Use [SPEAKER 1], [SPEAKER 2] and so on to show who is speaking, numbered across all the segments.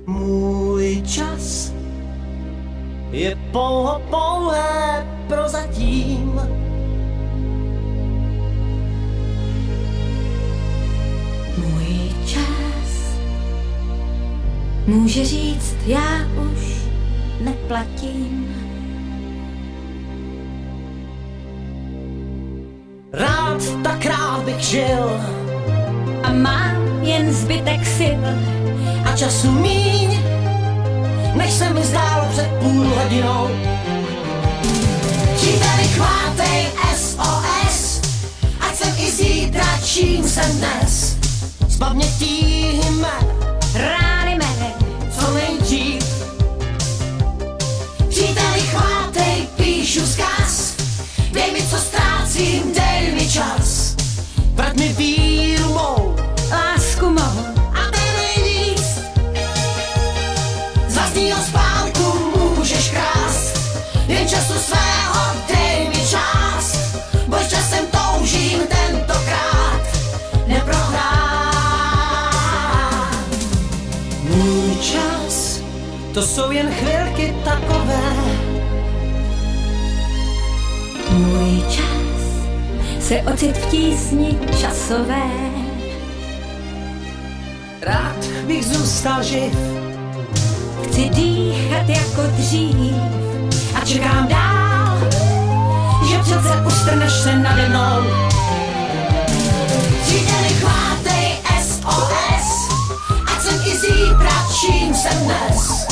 [SPEAKER 1] Můj čas je pouhé prozatím.
[SPEAKER 2] Můj čas může říct, já už neplatím.
[SPEAKER 1] Rád, tak rád bych žil
[SPEAKER 2] A mám jen zbytek sil
[SPEAKER 1] a času míň, než se mi zdálo před půl hodinou. Příteli, chvátej SOS, ať jsem i zítra, čím jsem dnes. Zbav mě tíhme,
[SPEAKER 2] rány mé,
[SPEAKER 1] co nejdřív. Příteli, chvátej, píšu vzkaz, dej mi, co ztrácím, dej mi čas. Vrať mi víru mou,
[SPEAKER 2] lásku mou
[SPEAKER 1] a dej nejvíc. Z vlastního spánku můžeš krást, jen času svého dej mi čas. Boj časem toužím tentokrát neprohrát. Můj čas, to jsou jen chvilky takové.
[SPEAKER 2] Můj čas se ocit v tísni časové.
[SPEAKER 1] Rád bych zůstal živ,
[SPEAKER 2] Chci dýchat jako dřív
[SPEAKER 1] a čekám dál, že přece ustrneš se nade mnou. Příteli, chvátej SOS, ať jsem i zítra, čím jsem dnes.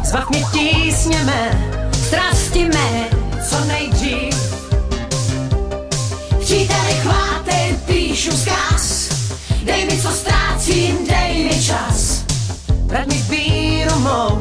[SPEAKER 1] Zbav mě tísně mé,
[SPEAKER 2] strasti mé,
[SPEAKER 1] co nejdřív. Příteli, chvátej, píšu vzkaz, dej mi, co ztrácím, dej mi čas. Vrať mi víru mou